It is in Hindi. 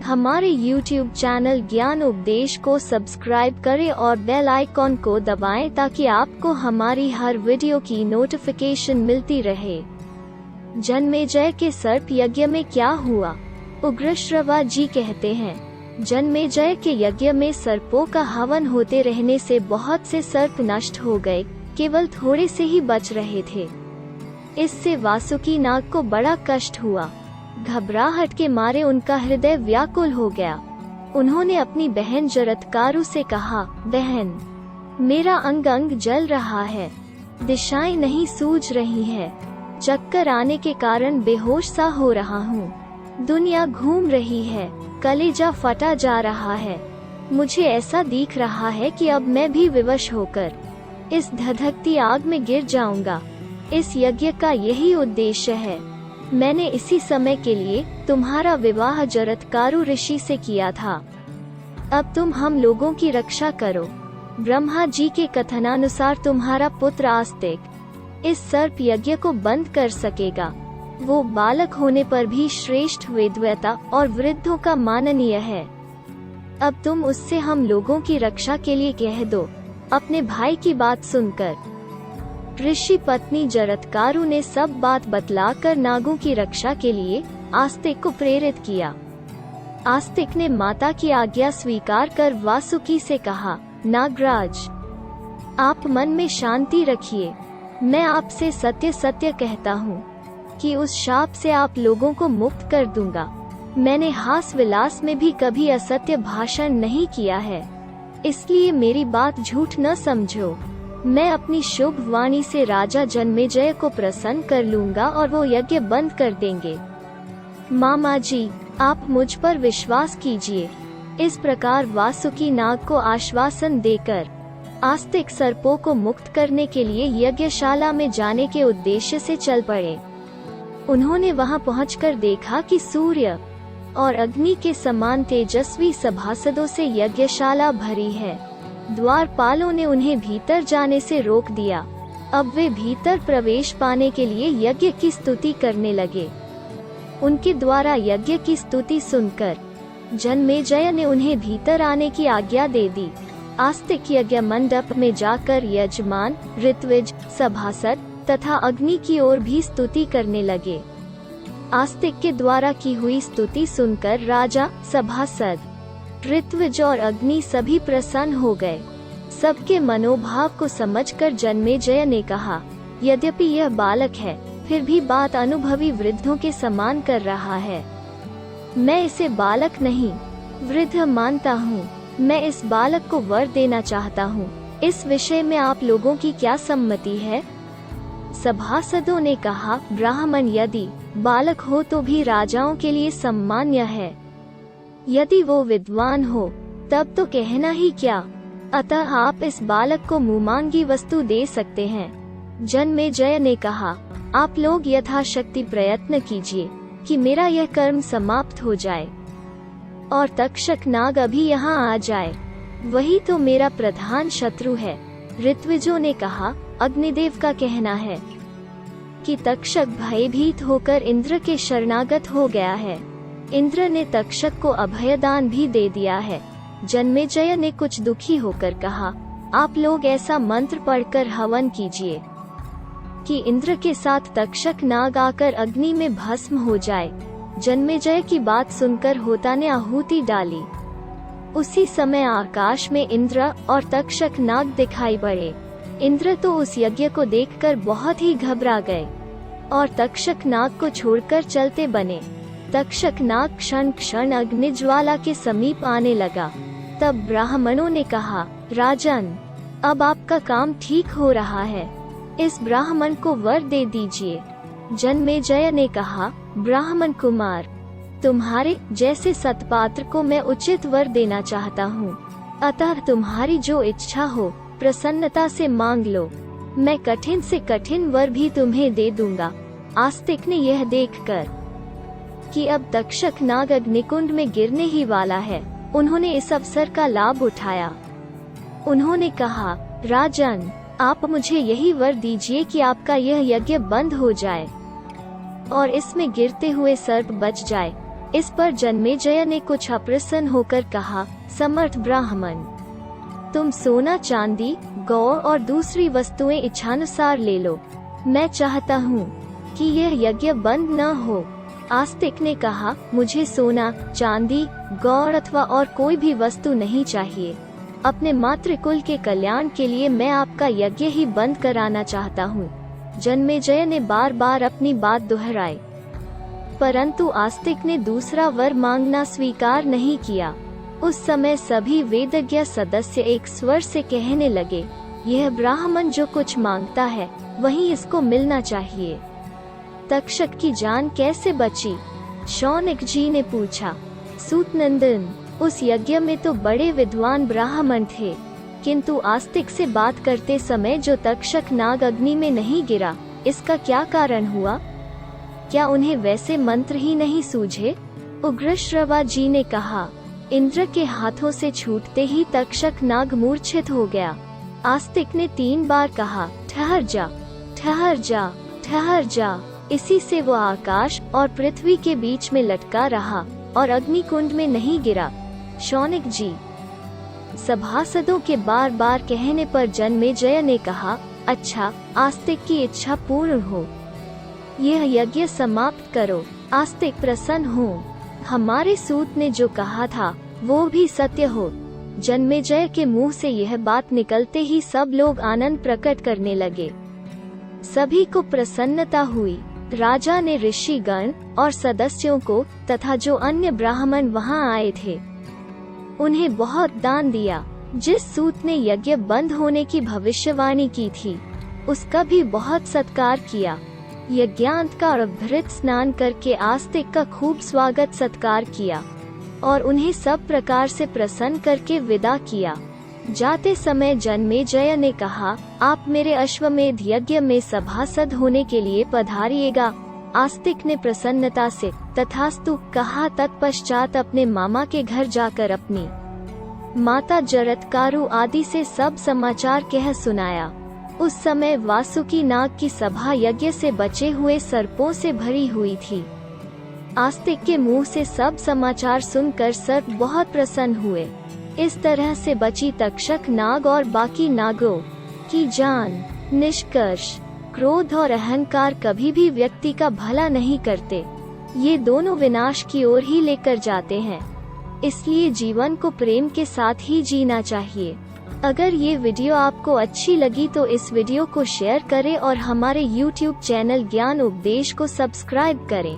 हमारे YouTube चैनल ज्ञान उपदेश को सब्सक्राइब करें और बेल आइकॉन को दबाएं ताकि आपको हमारी हर वीडियो की नोटिफिकेशन मिलती रहे। जन्मेजय के सर्प यज्ञ में क्या हुआ? उग्रश्रवा जी कहते हैं, जन्मेजय के यज्ञ में सर्पों का हवन होते रहने से बहुत से सर्प नष्ट हो गए, केवल थोड़े से ही बच रहे थे। इससे वासुकी नाग को बड़ा कष्ट हुआ। घबराहट के मारे उनका हृदय व्याकुल हो गया। उन्होंने अपनी बहन जरत्कारु से कहा, बहन, मेरा अंग अंग जल रहा है, दिशाएं नहीं सूझ रही है, चक्कर आने के कारण बेहोश सा हो रहा हूँ, दुनिया घूम रही है, कलेजा फटा जा रहा है। मुझे ऐसा दिख रहा है कि अब मैं भी विवश होकर इस धधकती आग में गिर जाऊंगा। इस यज्ञ का यही उद्देश्य है। मैंने इसी समय के लिए तुम्हारा विवाह जरत्कारु ऋषि से किया था। अब तुम हम लोगों की रक्षा करो। ब्रह्मा जी के कथनानुसार तुम्हारा पुत्र आस्तिक इस सर्प यज्ञ को बंद कर सकेगा। वो बालक होने पर भी श्रेष्ठ वेदवेता और वृद्धों का माननीय है। अब तुम उससे हम लोगों की रक्षा के लिए कह दो। अपने भाई की बात सुनकर ऋषि पत्नी जरत्कारु ने सब बात बतलाकर नागों की रक्षा के लिए आस्तिक को प्रेरित किया। आस्तिक ने माता की आज्ञा स्वीकार कर वासुकी से कहा, नागराज, आप मन में शांति रखिए। मैं आपसे सत्य सत्य कहता हूँ कि उस शाप से आप लोगों को मुक्त कर दूंगा। मैंने हास विलास में भी कभी असत्य भाषण नहीं किया है, इसलिए मेरी बात झूठ न समझो। मैं अपनी शुभ वाणी से राजा जन्मेजय को प्रसन्न कर लूंगा और वो यज्ञ बंद कर देंगे। मामा जी, आप मुझ पर विश्वास कीजिए। इस प्रकार वासुकी नाग को आश्वासन देकर आस्तिक सर्पों को मुक्त करने के लिए यज्ञशाला में जाने के उद्देश्य से चल पड़े। उन्होंने वहां पहुंचकर देखा कि सूर्य और अग्नि के समान तेजस्वी सभासदों से यज्ञशाला भरी है। द्वारपालों ने उन्हें भीतर जाने से रोक दिया। अब वे भीतर प्रवेश पाने के लिए यज्ञ की स्तुति करने लगे। उनके द्वारा यज्ञ की स्तुति सुनकर जन्मेजय ने उन्हें भीतर आने की आज्ञा दे दी। आस्तिक यज्ञ मंडप में जाकर यजमान, ऋत्विज, सभासद तथा अग्नि की ओर भी स्तुति करने लगे। आस्तिक के द्वारा की हुई स्तुति सुनकर राजा, सभासद, ऋत्विज और अग्नि सभी प्रसन्न हो गए। सबके मनोभाव को समझकर जन्मेजय ने कहा, यद्यपि यह बालक है, फिर भी बात अनुभवी वृद्धों के समान कर रहा है। मैं इसे बालक नहीं, वृद्ध मानता हूँ। मैं इस बालक को वर देना चाहता हूँ। इस विषय में आप लोगों की क्या सम्मति है? सभासदों ने कहा, ब्राह्मण यदि बालक हो तो भी राजाओं के लिए सम्मान्य है। यदि वो विद्वान हो तब तो कहना ही क्या। अतः आप इस बालक को मुमांगी वस्तु दे सकते हैं। जन्मेजय ने कहा, आप लोग यथाशक्ति प्रयत्न कीजिए कि मेरा यह कर्म समाप्त हो जाए और तक्षक नाग अभी यहाँ आ जाए। वही तो मेरा प्रधान शत्रु है। ऋत्विजों ने कहा, अग्निदेव का कहना है कि तक्षक भयभीत होकर इंद्र के शरणागत हो गया है। इंद्र ने तक्षक को अभयदान भी दे दिया है। जन्मेजय ने कुछ दुखी होकर कहा, आप लोग ऐसा मंत्र पढ़कर हवन कीजिए कि इंद्र के साथ तक्षक नाग आकर अग्नि में भस्म हो जाए। जन्मेजय की बात सुनकर होता ने आहुति डाली। उसी समय आकाश में इंद्र और तक्षक नाग दिखाई पड़े। इंद्र तो उस यज्ञ को देखकर बहुत ही घबरा गए और तक्षक नाग को छोड़कर चलते बने। तक्षक नाग क्षण क्षण अग्निज्वाला के समीप आने लगा। तब ब्राह्मणों ने कहा, राजन, अब आपका काम ठीक हो रहा है, इस ब्राह्मण को वर दे दीजिए। जन्मेजय ने कहा, ब्राह्मण कुमार, तुम्हारे जैसे सत्पात्र को मैं उचित वर देना चाहता हूँ, अतः तुम्हारी जो इच्छा हो प्रसन्नता से मांग लो। मैं कठिन से कठिन वर भी तुम्हें दे दूंगा। आस्तिक ने यह देखकर कि अब तक्षक नाग अग्निकुंड में गिरने ही वाला है, उन्होंने इस अवसर का लाभ उठाया। उन्होंने कहा, राजन, आप मुझे यही वर दीजिए कि आपका यह यज्ञ बंद हो जाए और इसमें गिरते हुए सर्प बच जाए। इस पर जन्मेजय ने कुछ अप्रसन्न होकर कहा, समर्थ ब्राह्मण, तुम सोना, चांदी, गौ और दूसरी वस्तुएं इच्छानुसार ले लो। मैं चाहता हूँ कि यह यज्ञ बंद न हो। आस्तिक ने कहा, मुझे सोना, चांदी, गौ अथवा और कोई भी वस्तु नहीं चाहिए। अपने मातृकुल के कल्याण के लिए मैं आपका यज्ञ ही बंद कराना चाहता हूँ। जन्मेजय ने बार बार अपनी बात दोहराई, परंतु आस्तिक ने दूसरा वर मांगना स्वीकार नहीं किया। उस समय सभी वेदज्ञ सदस्य एक स्वर से कहने लगे, यह ब्राह्मण जो कुछ मांगता है वही इसको मिलना चाहिए। तक्षक की जान कैसे बची? शौनक जी ने पूछा। सूतनंदन, उस यज्ञ में तो बड़े विद्वान ब्राह्मण थे, किंतु आस्तिक से बात करते समय जो तक्षक नाग अग्नि में नहीं गिरा, इसका क्या कारण हुआ? क्या उन्हें वैसे मंत्र ही नहीं सूझे? उग्रश्रवा जी ने कहा, इंद्र के हाथों से छूटते ही तक्षक नाग मूर्छित हो गया। आस्तिक ने 3 बार कहा, ठहर जा, ठहर जा, ठहर जा। इसी से वो आकाश और पृथ्वी के बीच में लटका रहा और अग्निकुंड में नहीं गिरा। शौनक जी। सभासदों के बार बार कहने पर जन्मेजय ने कहा, अच्छा, आस्तिक की इच्छा पूर्ण हो, यह यज्ञ समाप्त करो। आस्तिक प्रसन्न हो, हमारे सूत ने जो कहा था वो भी सत्य हो। जन्मेजय के मुंह से यह बात निकलते ही सब लोग आनंद प्रकट करने लगे। सभी को प्रसन्नता हुई। राजा ने ऋषिगण और सदस्यों को तथा जो अन्य ब्राह्मण वहां आए थे उन्हें बहुत दान दिया। जिस सूत ने यज्ञ बंद होने की भविष्यवाणी की थी उसका भी बहुत सत्कार किया। यज्ञांत का अभृत स्नान करके आस्तिक का खूब स्वागत सत्कार किया और उन्हें सब प्रकार से प्रसन्न करके विदा किया। जाते समय जन्मेजय ने कहा, आप मेरे अश्वमेध यज्ञ में सभासद होने के लिए पधारिएगा। आस्तिक ने प्रसन्नता से तथास्तु कहा। तत्पश्चात अपने मामा के घर जाकर अपनी माता जरत्कारु आदि से सब समाचार कह सुनाया। उस समय वासुकी नाग की सभा यज्ञ से बचे हुए सर्पों से भरी हुई थी। आस्तिक के मुंह से सब समाचार सुनकर सर्प बहुत प्रसन्न हुए। इस तरह से बची तक्षक नाग और बाकी नागों की जान। निष्कर्ष, क्रोध और अहंकार कभी भी व्यक्ति का भला नहीं करते, ये दोनों विनाश की ओर ही लेकर जाते हैं। इसलिए जीवन को प्रेम के साथ ही जीना चाहिए। अगर ये वीडियो आपको अच्छी लगी तो इस वीडियो को शेयर करें और हमारे YouTube चैनल ज्ञान उपदेश को सब्सक्राइब करें।